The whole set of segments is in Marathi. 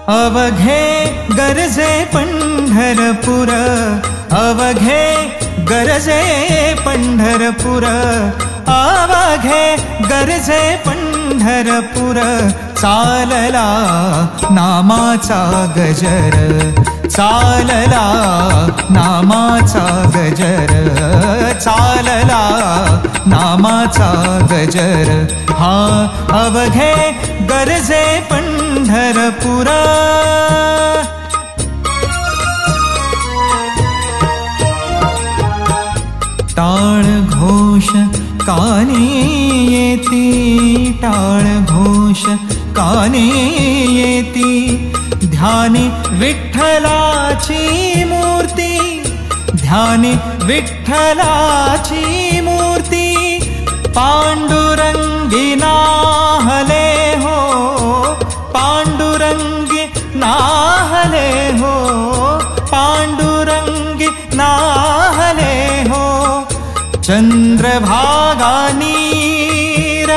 अवघे गरजे पंढरपूर, अवघे गरजे पंढरपूर, अवघे गरजे पंढरपूर, चालला नामाचा गजर, चालला नामाचा गजर, चालला नामाचा गजर, हा अवघे गरजे पंढरपूर. टाळ घोष कानी येती, टाळ घोष कानी येती, ध्यानी विठ्ठलाची मूर्ती, ध्यानी विठ्ठलाची मूर्ती, पांडुरंगी नाहले हो, पांडुरंगी नाहले हो, पांडुरंगी नाहले हो. चंद्रभागा नीर,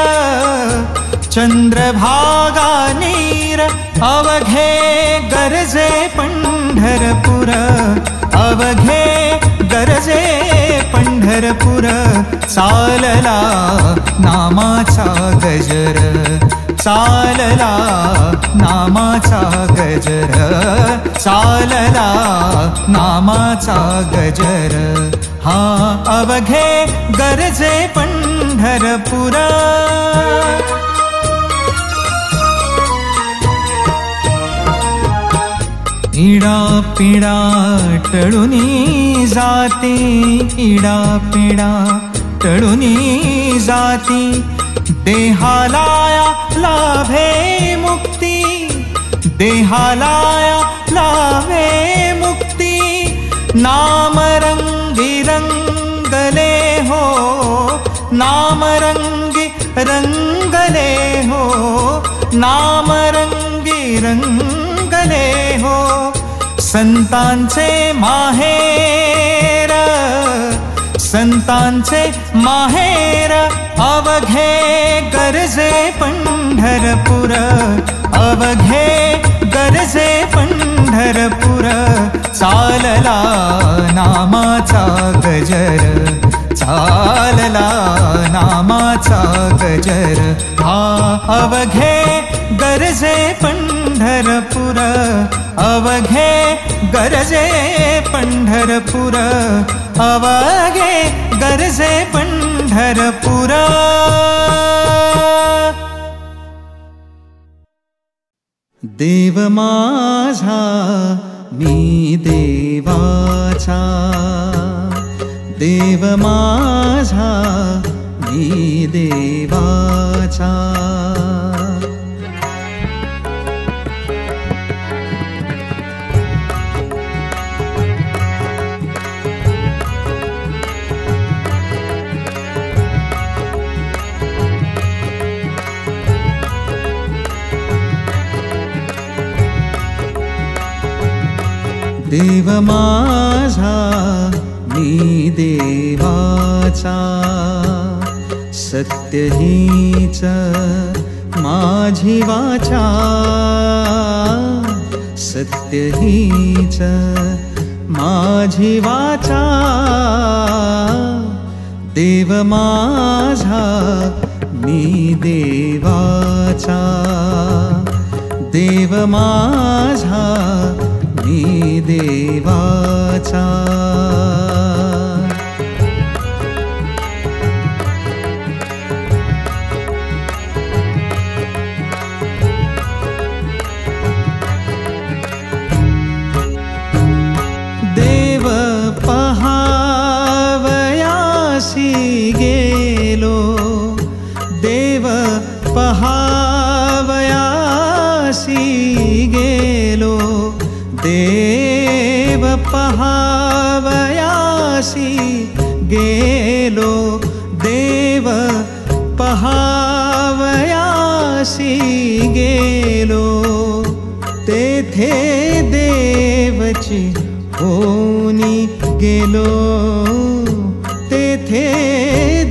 चंद्रभागा नीर, अवघे गरजे पंढरपूर, अवघे गरजे पंढरपूर, चालला नामाचा गजर, चालला नामाचा गजर, चालला नामाचा गजर, हा अवघे गरजे पंढरपूर. इडा पिडा टळुनी जाती, इडा पिडा टळुनी जाती, देहालाया लाभे मुक्ती, देहालाया लाभे मुक्ती, नाम रंगी रंगले हो, नाम रंगी रंगले हो, नाम रंगी रंगले हो. संतांचे माहेर, संतांचे माहेर, अवघे गरजे पंढरपूर, अवघे गरजे पंढरपूर, चालला नामाचा गजर, चालला नामाचा गजर, हा अवघे गरजे पंढरपूर, अवघे गरजे पंढरपूर, अवघे गरजे पंढरपूर. देव माझा मी देवाचा, देव माझा मी देवाचा. देव माझा मी देवाचा, सत्य हीच माझी वाचा, सत्य हीच माझी वाचा. देव माझा मी देवाचा, देव माझा मी देवाचा. देव पहावयासी गेलो, देव पहावयासी गेलो, देव पहावयासी गेलो, देव पहावयासी गेलो, तेथ तेथे देवची होनी गेलो, तेथे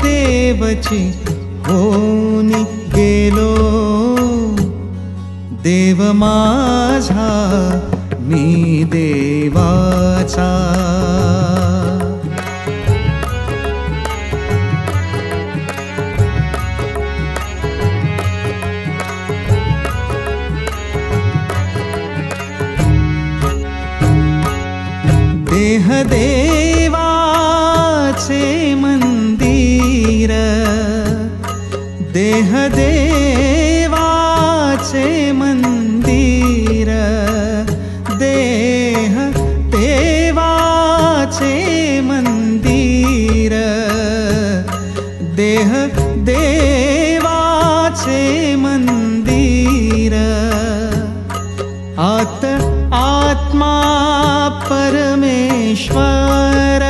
देवची होनी गेलो, देव माझा मी देवाचा। देह देवाचे मंदिर, देह देवाचे मंदिर, देह देवाचे मंदिर, देह देवाचे मंदिर, आत्मा परमेश्वर,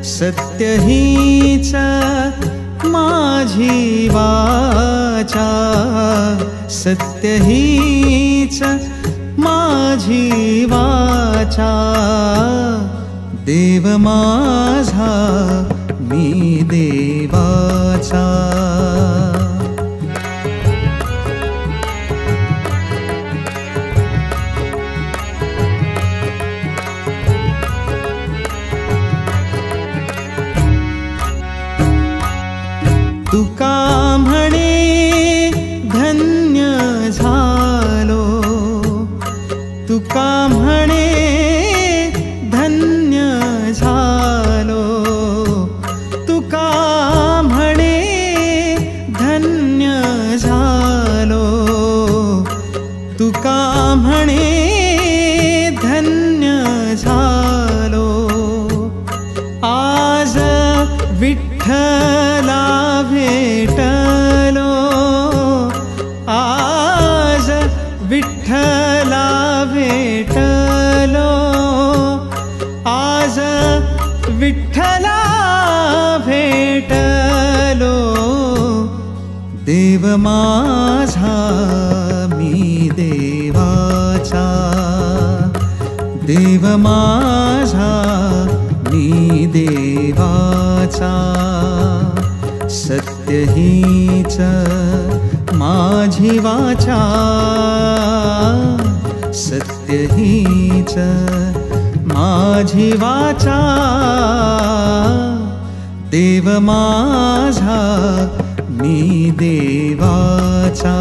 सत्य हीच माझी वाचा, सत्य हीच माझी वाचा, देव माझा मी देवाचा। तुका म्हणे धन्य झालो, तुका म्हणे धन्य झालो, तुका म्हणे धन्य झालो, तुका म्हणे धन्य झालो, आज विठ्ठला भेटलो, आज विठ्ठला भेटलो, आज विठ्ठला भेटलो, देव माझा मी देवाचा, देव माझा मी देवाचा, सत्य हीच माझी वाचा, सत्य हीच माझी वाचा, देव माझा मी देवाचा,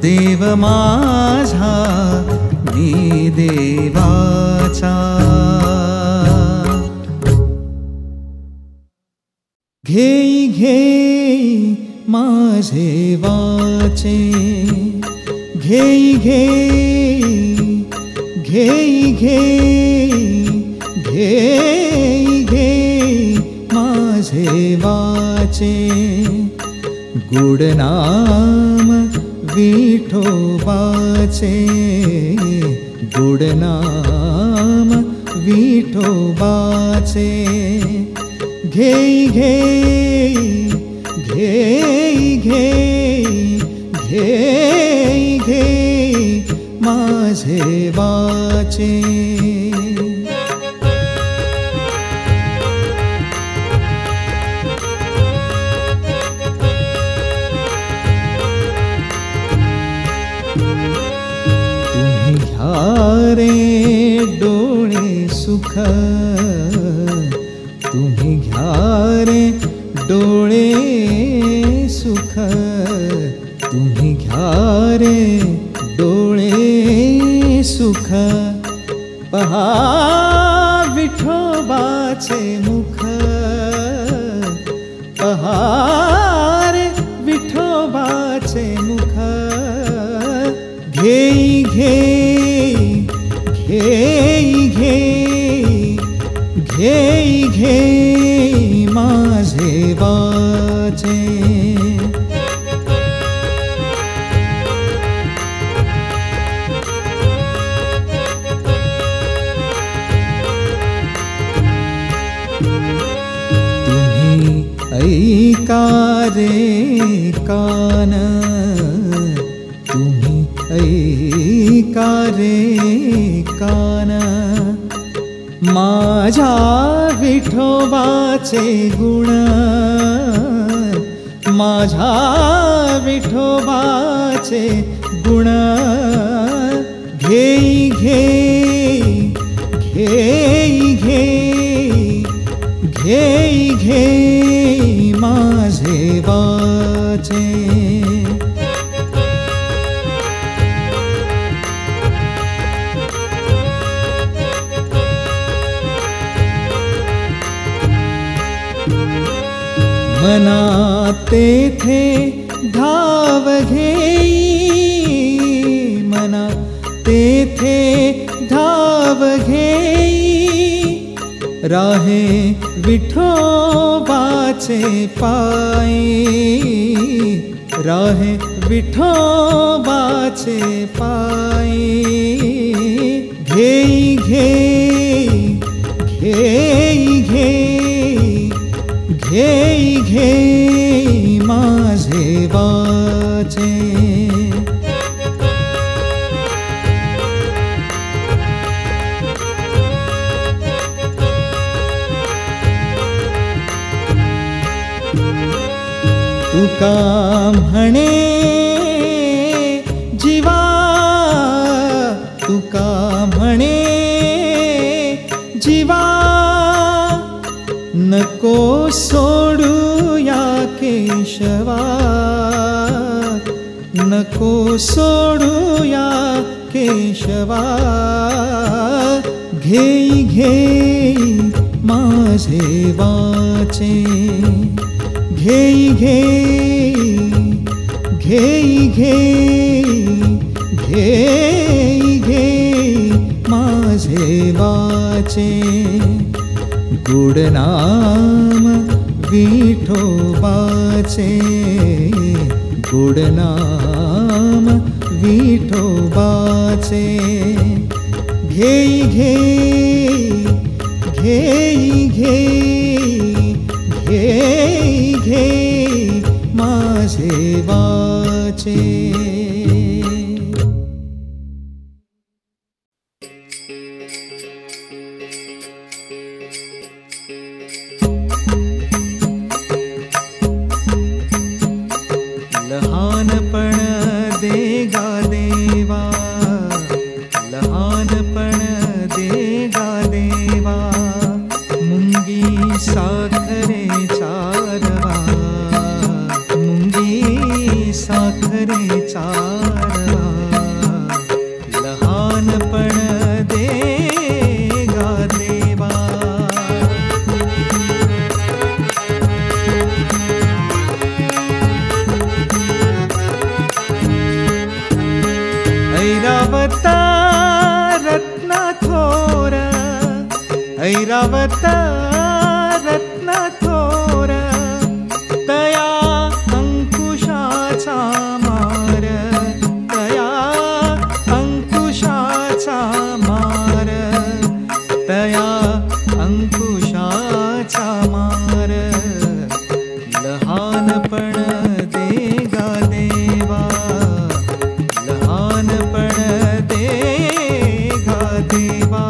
देव माझा मी देवाचा। घेई घेई माझे वाचे, घेई घेई, घेई घेई, घेई घेई माझे वाचे, गुड नाम विठोबाचे, गुड नाम विठोबाचे, घेई घेई, घेई घेई, घेई घेई माझे वाचे। तुम्ही घ्या रे डोळे सुख, तुम्ही घ्या रे डोळे सुख, तुम्ही घ्या रे डोळे सुख, पहा विठोबाचे मुख, पहा रे विठोबाचे मुख, घेई घेई, घेई घेई, घेई घेई माझे वाचे। तुम्ही ऐका रे कान, तुम्ही ऐका रे कान माझ्या विठोबाचे गुण, माझ्या विठोबाचे गुण घेई घेई घेई घेई घेई घेई माझे वाचे. मना तेथे धाव घेई, मना तेथे धाव घेई राहे विठोबाचे पायी, राहे विठोबाचे पायी. घेई घेई घेई घेई घेई घेई माझे वाचे. तुका म्हणे जीवा, तुका म्हणे जीवा नको सोडू या केशवा, नको सोडू या केशवा. घेई घेई माझे वाचे, घेई घेई घेई घेई घेई घेई माझे वाचे. गुड नाम विठोबाचे, गुड नाम विठोबाचे. घेई घेई घेई घेई घेई घेई माझे वाचे. लहानपण देगा देवा, लहानपण देगा देवा मुंगी साखरेचा रवा, मुंगी साखरेचा रवा. लहानपण देगा देवा. ऐरावता रत्न थोर, ऐरावता रत्न थोर तया अंकुशाचा मार, तया अंकुशाचा मार, तया अंकुशाचा मार. लहानपण देगा देवा, लहानपण देगा देवा.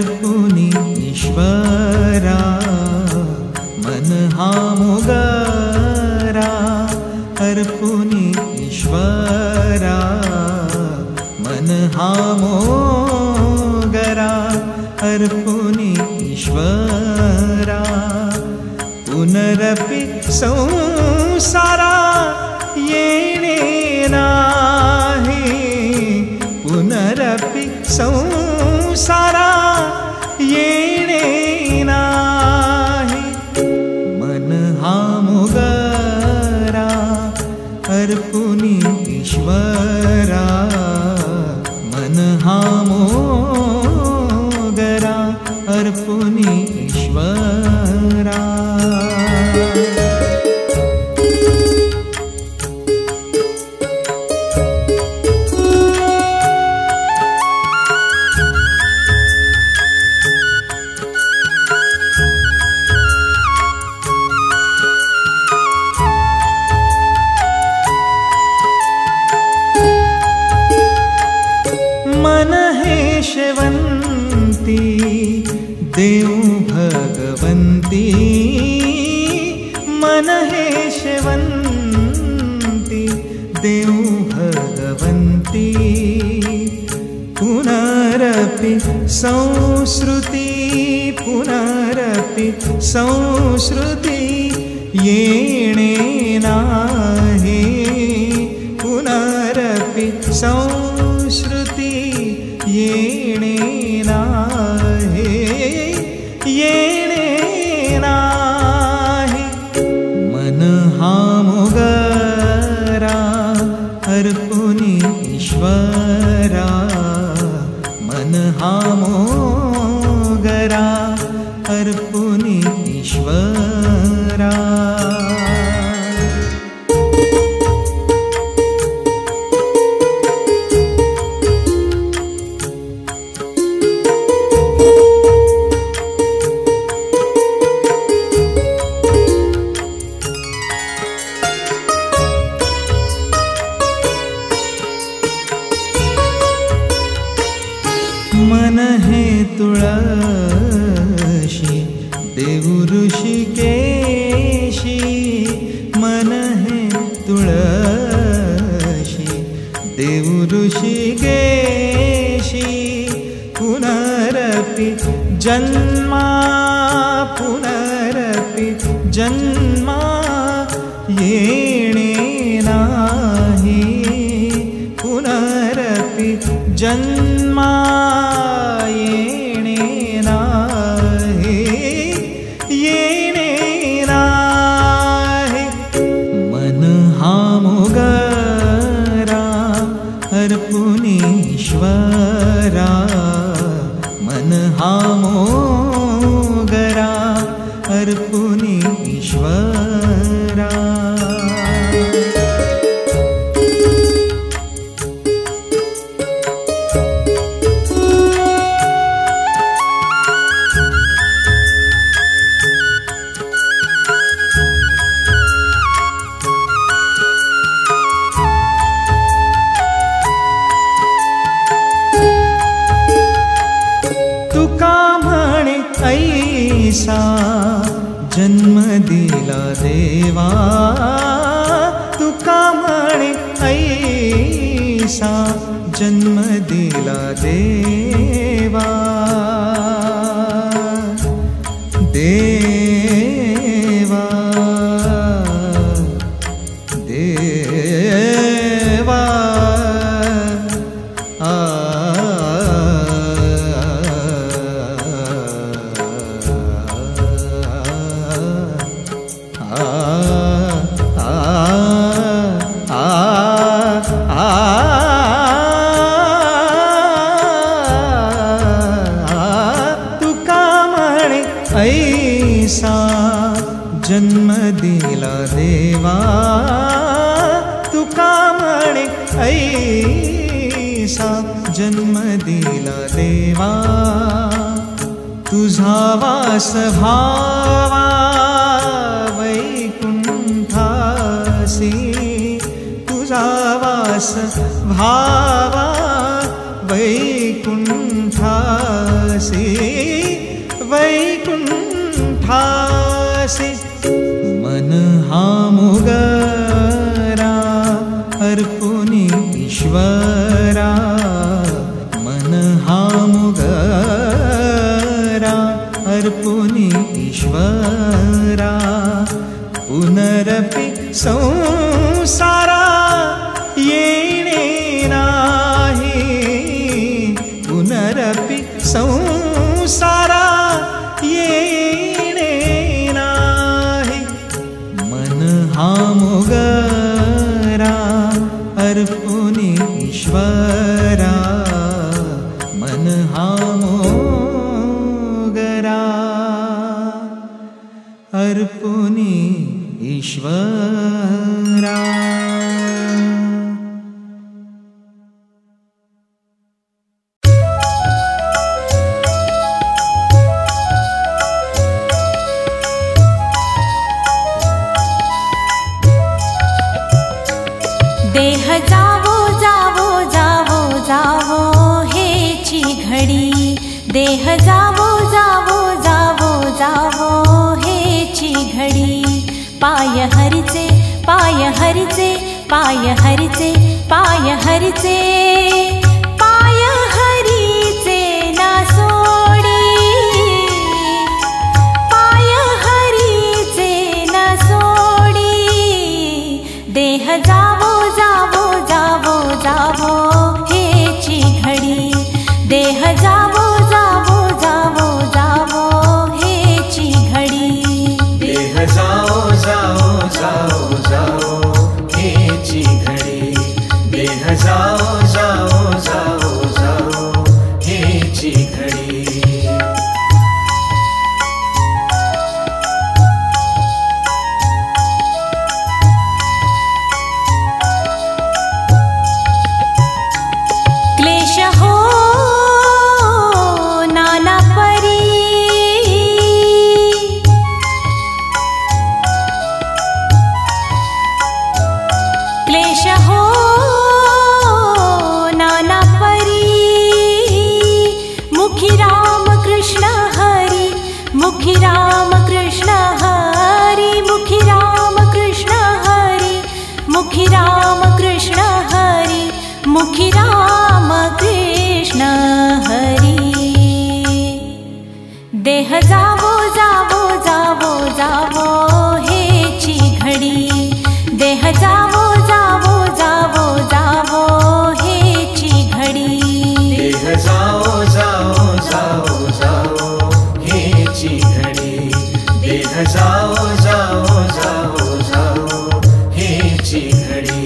अर्पुनी ईश्वरा मन हा मोगरा अर्पुनी ईश्वरा मन हा मोगरा अर्पुनी ईश्वरा पुनरपि संसारा येणे नाही पुनरपि संसारा येणे नाही मन हा मोगरा अर्पुनी ईश्वरा मन हा मोगरा अर्पुनी ईश्वरा मन हे शेवंती देव भगवंती मन हे शेवंती देव भगवंती पुनरपि संस्कृति पुनरपि संस्कृति येणे नाही पुनरपि संस्कृति येणे नाही येणे नाही मन हा मोगरा अर्पुनी ईश्वरा मन हा मोगरा अर्पुनी ईश्वरा मन हे तुळशी देव ऋषिकेशी मन हे तुळशी देव ऋषिकेशी पुनरपि जन्मा पुनरपि जन्मा येणे नाही पुनरपि जन्मा येणे नाही येणे नाही मन हा मोगरा अर्पुनी ईश्वरा मन हा मोगरा अर्पुनी ईश्वरा तुका म्हणे ऐसा जन्म दिला देवा तुका म्हणे ऐसा जन्म दिला देवा देवा देवा ऐसा जन्म दिला देवा तुका म्हणे ऐसा जन्म दिला देवा तुझा वास भावा वैकुंठासी तुझा वास भावा वैकुंठासी वैकुंठासी मन हा मुगरा अर्पुनी ईश्वरा मन हा मुगरा अर्पुनी ईश्वरा पुनरपि संसारा येणे नाही पुनरपि संसारा येणे नाही मन हा मुगरा अर्पुनी ईश्वरा मन हा मुगरा अर्पुनी ईश्वरा देह जावो जावो जावो जावो हेची घडी देह जावो जावो जावो जावो हेची घडी पाय हरिचे पाय हरिचे पाय हरिचे पाय हरिचे पाय हरिचे ना सोडी पाय हरिचे ना सोडी देह जावो जावो जावो जावो हेची घडी देह जावो जावो जावो जावो हेची घडी देह जाओ जाओ जाओ जाओ हेची घडी देह जाओ जाओ जाओ जाओ हेची घडी क्लेश हो नाना परी क्लेश हो नाना परी मुखी राम कृष्ण हरी मुखी राम कृष्ण हरी मुखी राम कृष्ण हरी मुखी राम कृष्ण हरी मुखी राम कृष्ण हरी देह जावो जावो जावो जावो हेची घडी देह जावो जावो जावो जावो हेची घडी देह जाओ जाओ जाओ जाओ हेची घडी देह जाओ जाओ जाओ जाओ हेची घडी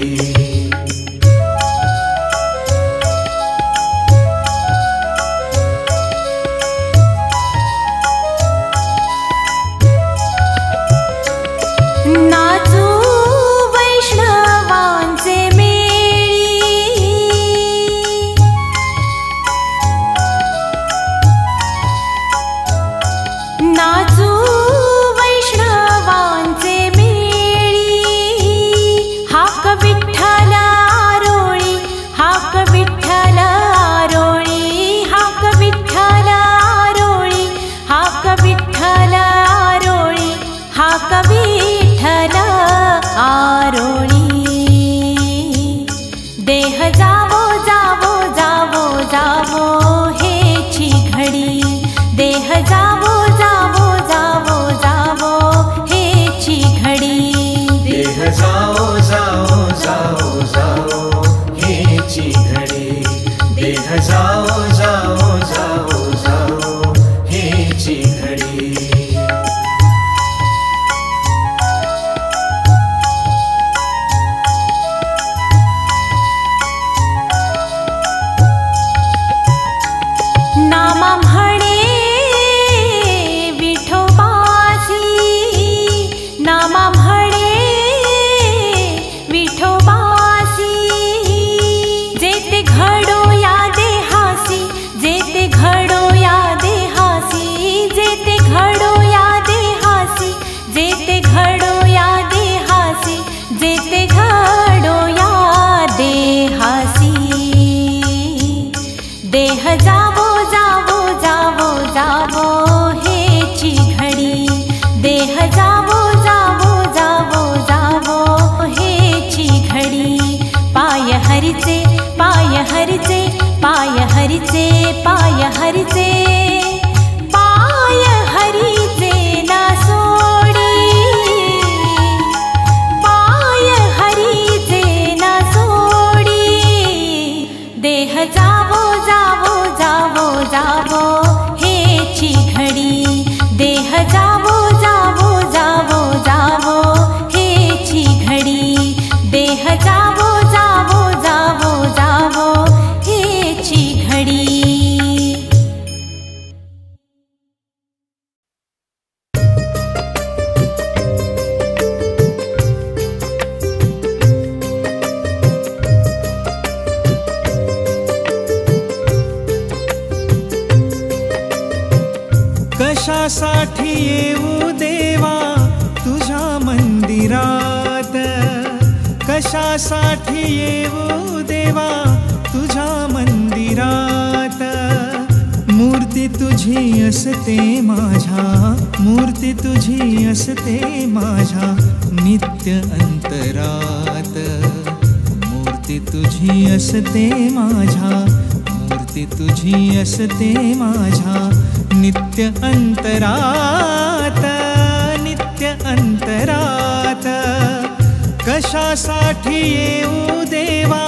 नाचू वैष्णवांचे मेळी नाचू वैष्णवांचे मेळी हाक विठ्ठल आरोळी हाक विठ्ठल आरोळी हाक विठ्ठल आरोळी हाक विठ्ठल आरोळी हाक विठ्ठल आरोळी देह जावो जावो जावो जावो हेची घडी देह जावो जावो जावो जावो हेची घडी देह जाओ जाओ जाओ जाओ हेची घडी देह जाओ जाओ जाओ जाओ हेची घडी नामा म्हणे विठोबासी नामा म्हणे विठोबासी जेते घडो या देहासी जेते घडो या देहासी जेते घडो या देहासी जेते घडो या देहासी जेते घडो या देहासी देह जावो जावो जावो जावो हे हरिचे पाय हरिचे ना सोडी, पाय हरिचे ना सोडी, देह जावो जावो जावो जावो हेची घडी, देह जावो जावो जावो जावो हेची घडी, देह जावो जावो जावो जावो हेची घडी। कशासाठी येऊ देवा तुझ्या मंदिरात, कशासाठी येऊ देवा तुझ्या मंदिरात, मूर्ती तुझी असते माझ्या, मूर्ती तुझी असते माझ्या नित्य अंतरात, मूर्ती तुझी असते माझ्या, मूर्ती तुझी असते माझ्या नित्य अंतरात, नित्य अंतरात, कशासाठी येऊ देवा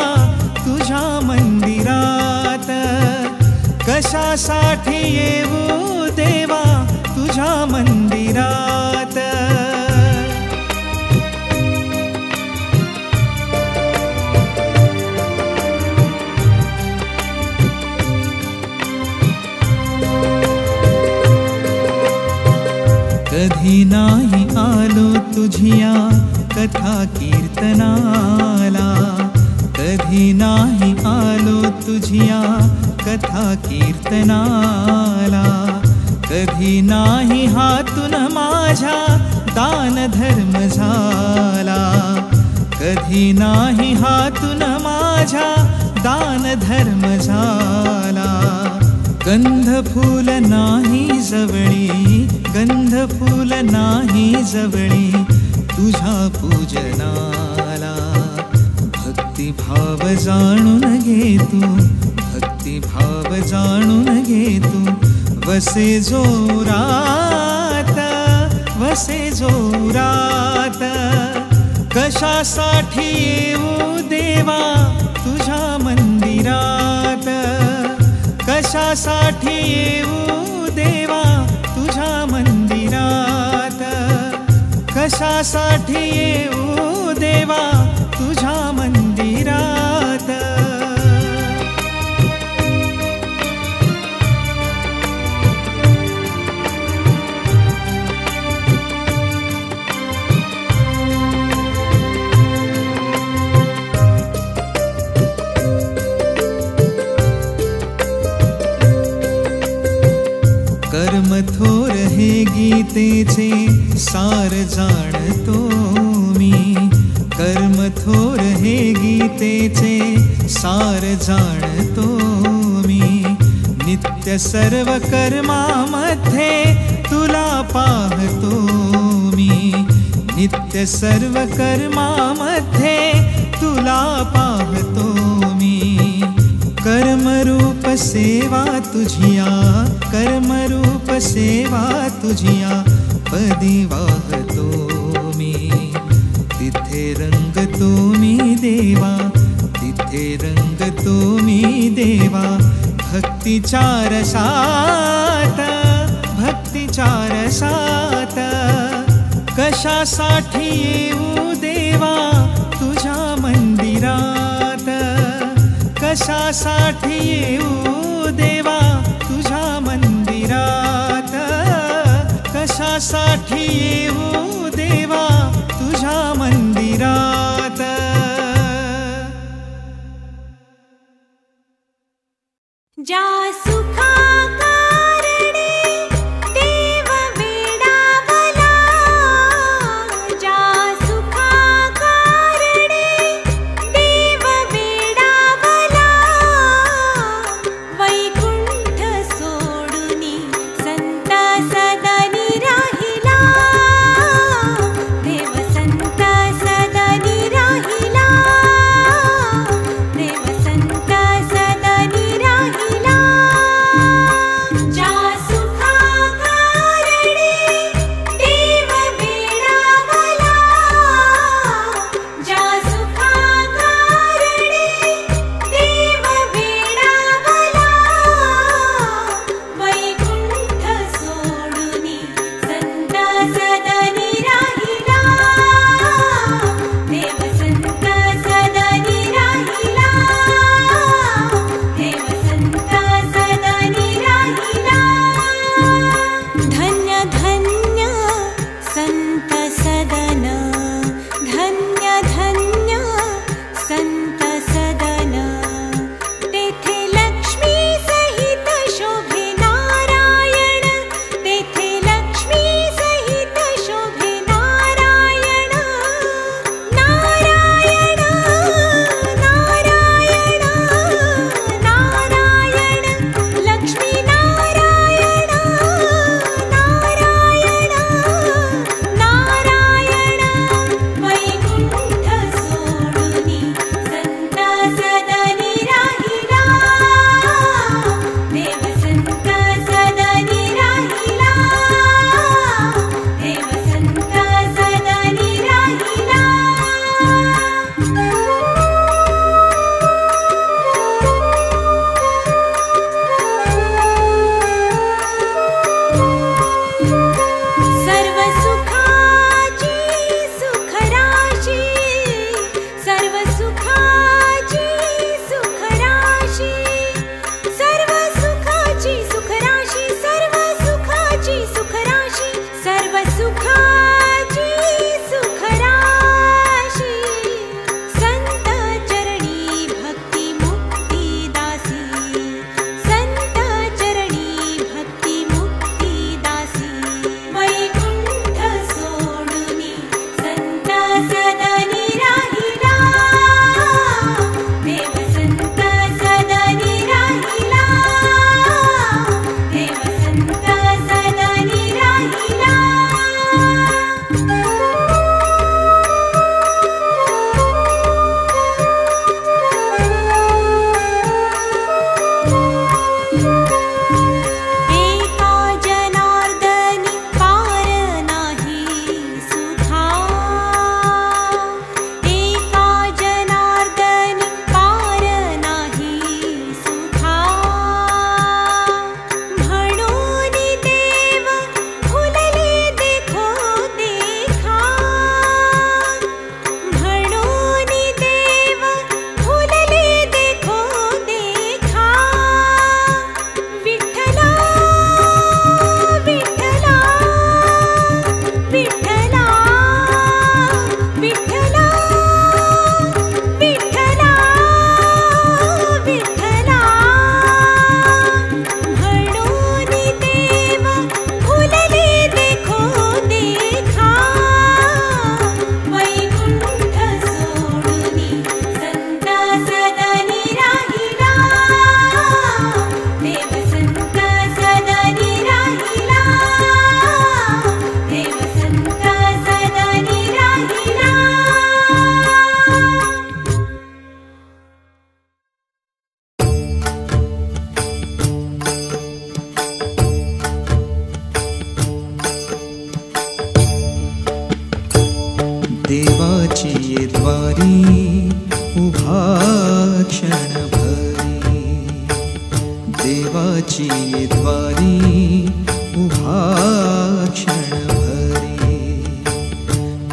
तुझ्या मंदिरात, कशासाठी येऊ देवा तुझ्या मंदिरात। कधी नाही आलो तुझिया कथा कीर्तनाला, कधी नाही आलो तुझिया कथा कीर्तनाला, कधी नाही हातून माझ्या दान धर्म झाला, कधी नाही हातून माझ्या दान धर्म झाला, गंध फूल नाही जवळी, गंध फूल नाही जवळी तुझ्या पूजनाला, भक्तिभाव जाणून घे तू, भक्तिभाव जाणून घे तू, वसे जोरात, वसे जोरात, कशासाठी येऊ देवा तुझ्या मंदिरात, कशासाठी येऊ देवा तुझ्या मंदिरात, कशासाठी येऊ देवा तुझ्या मंदिरात। कर्म थोर हे गीतेचे सार जाणतो मी, कर्म थोर हे गीतेचे सार जाणतो मी, नित्य सर्व कर्मामध्ये तुला पाहतो मी, नित्य सर्व कर्मामध्ये तुला पाहतो मी, कर्मरूप सेवा तुझिया, कर्मरूप सेवा तुझिया पदी वाहतो मी, तिथे रंगतो मी देवा, तिथे रंगतो मी देवा भक्तीच्या रसात, भक्तीच्या रसात, कशासाठी येऊ देवा तुझ्या मंदिरात, कशासाठी येऊ देवा तुझ्या मंदिरात, कशासाठी येऊ देवा तुझ्या मंदिरात। ज्या सुखा द्वारी उभा क्षणभरी, देवाची ये द्वारी उभा क्षणभरी,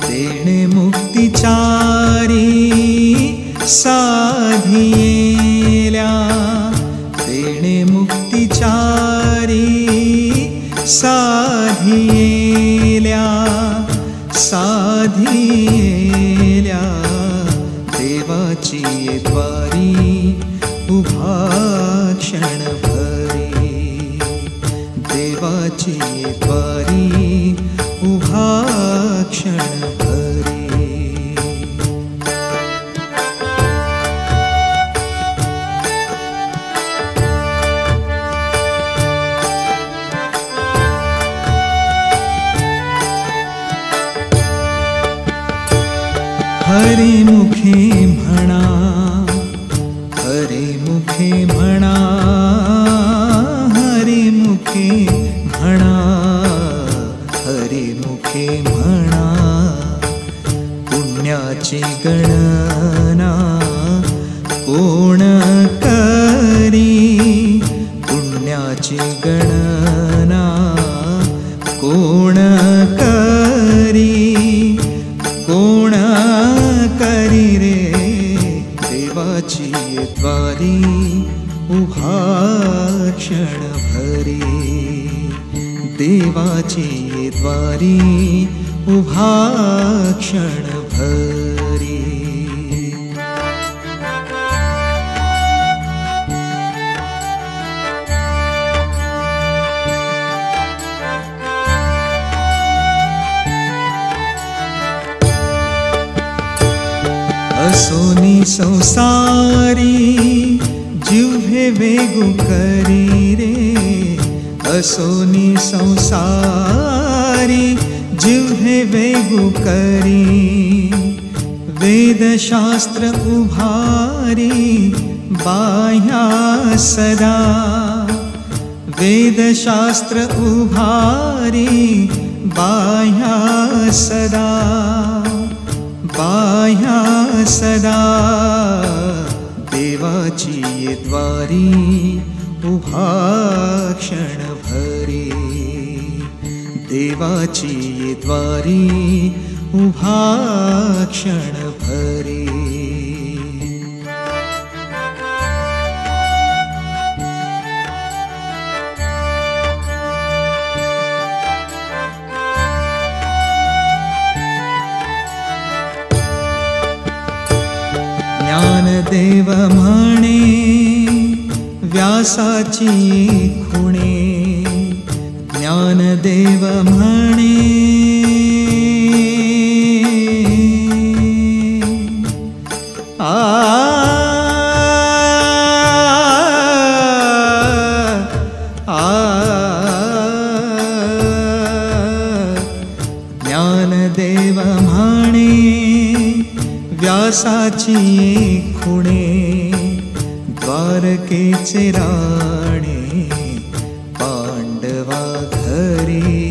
तेणे मुक्तिचारी साधियेल्या, तेणे मुक्तिचारी साधियेल्या, साधियेल्या, देवाची ये द्वारी उभा क्षणभरी, देवाची ये द्वारी उभा क्षणभरी. हरे मुखे म्हणा, हरे मुखे म्हणा, हरे मुखे म्हणा, हरे मुखे म्हणा, पुण्याची गणना कोण करी, पुण्याची गणना कोण करी, कोण करी रे, देवाची ये द्वारी उभा क्षणभरी, देवाची ये द्वारी उभा क्षणभरी. असोनी संसारी जिव्हे वेगू करी रे, असोनी संसारी जिव्हे वेगू करी, वेदशास्त्र उभारी बाह्या सदा, वेदशास्त्र उभारी बाह्या सदा, बाह्या सदा, देवाची ये द्वारी उभा क्षणभरी, देवाची ये द्वारी उभा क्षणभरी. ज्ञानदेव म्हणे व्यासाची खुणे, ज्ञानदेव म्हणे आ ज्ञानदेव म्हणे व्यासाची खुणे, द्वारकेचे राणे पांडवा घरी,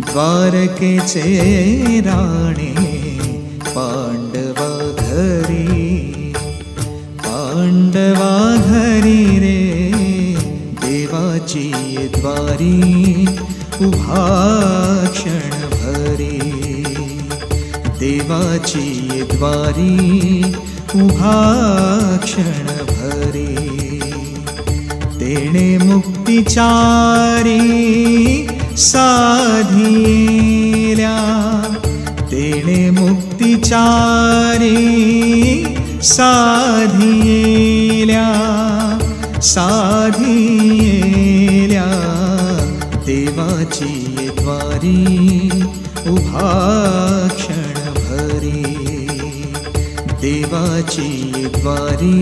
द्वारकेचे राणे पांडवा घरी, पांडवा घरी रे, देवाची ये द्वारी उभा क्षणभरी, देवाची ये द्वारी उभा क्षणभरी, तेणे मुक्तिचारी साधियेल्या, तेणे मुक्तिचारी साधियेल्या, साधियेल्या, देवाची ये द्वारी उभा क्षणभरी, देवाची ये द्वारी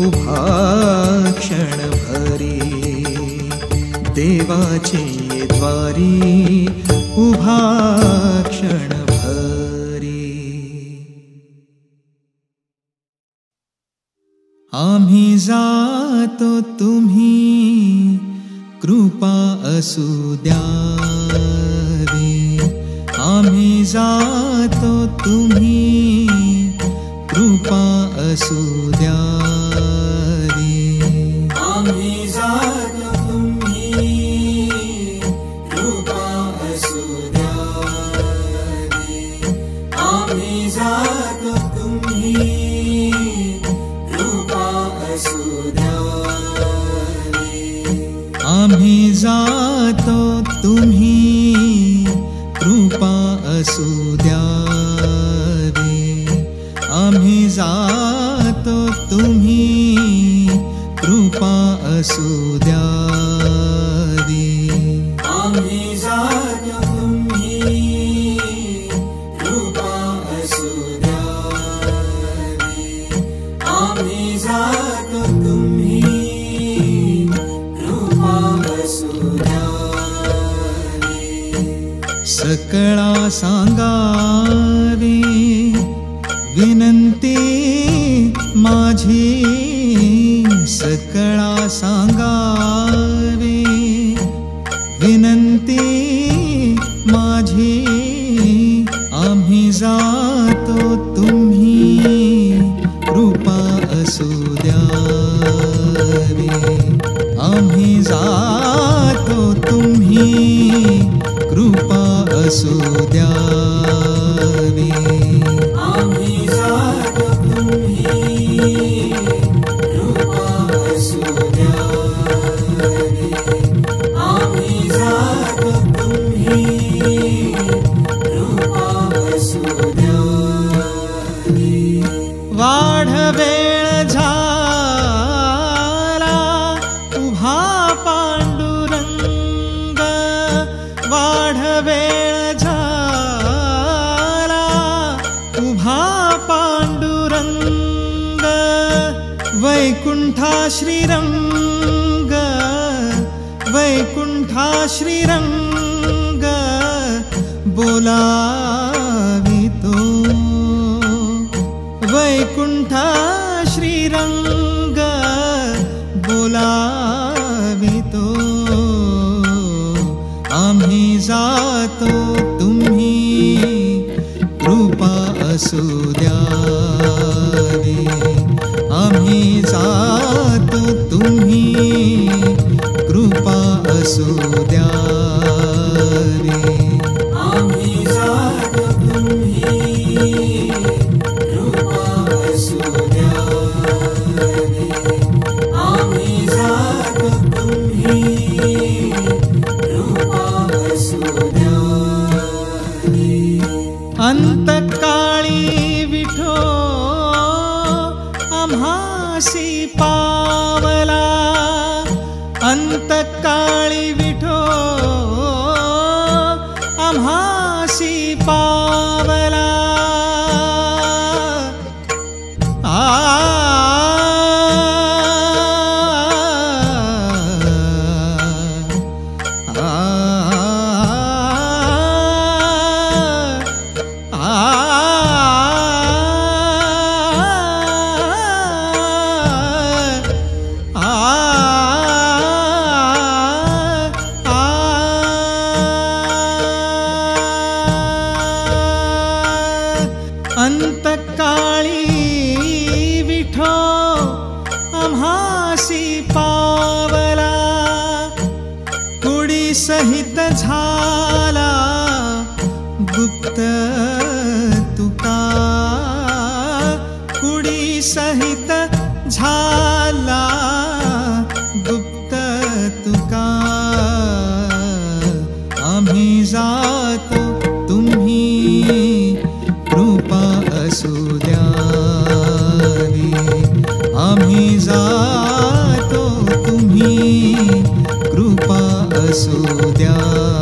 उभा क्षणभरी, देवाची ये द्वारी उभा क्षणभरी. आम्ही जातो तुम्ही कृपा असू द्यावी, आम्ही जातो तुम्ही असू द्यावी. आम्ही जातो तुम्ही कृपा असू द्यावी. आम्ही जातो तुम्ही कृपा असू द्यावी. आम्ही जातो तुम्ही कृपा असू द्यावी. आम्ही जातो तुम्ही कृपा असू द्यावी. आम्ही जातो तुम्ही कृपा असू द्यावी. आम्ही जातो तुम्ही कृपा असू द्यावी. सकळा सांगावे विनंती माझी. सकळा सांगावे विनंती माझी. आम्ही जातो तुम्ही कृपा असू द्यावी. आम्ही जातो तुम्ही कृपा असू द्यावी. आम्ही जातो तुम्ही कृपा असू द्यावी. आम्ही जातो तुम्ही कृपा असू द्यावी. वाढ वेळ झाला उभा पांडुरंग. वाढ वेळ झाला उभा पांडुरंग. वैकुंठा श्रीरंग वैकुंठा श्रीरंग बोलावितो. वैकुंठा श्रीरंग बोलावितो. आम्ही जातो तुम्ही कृपा असू द्यावी. आम्ही जातो तुम्ही कृपा असू द्यावी. आम्ही जातो तुम्ही कृपा असू द्यावी. आम्ही जातो तुम्ही कृपा असू द्यावी. अंतकाळी विठो आम्हासी पावला. अंतकाळी विठो आम्हासी पावला. अंतकाळी विठो आम्हासी पावला. कुडी सहित झाला गुप्त तुका. कुडी सहित झाला गुप्त तुका. आम्ही जातो तुम्ही कृपा असू द्यावी. आम्ही जातो तुम्ही कृपा असू द्यावी.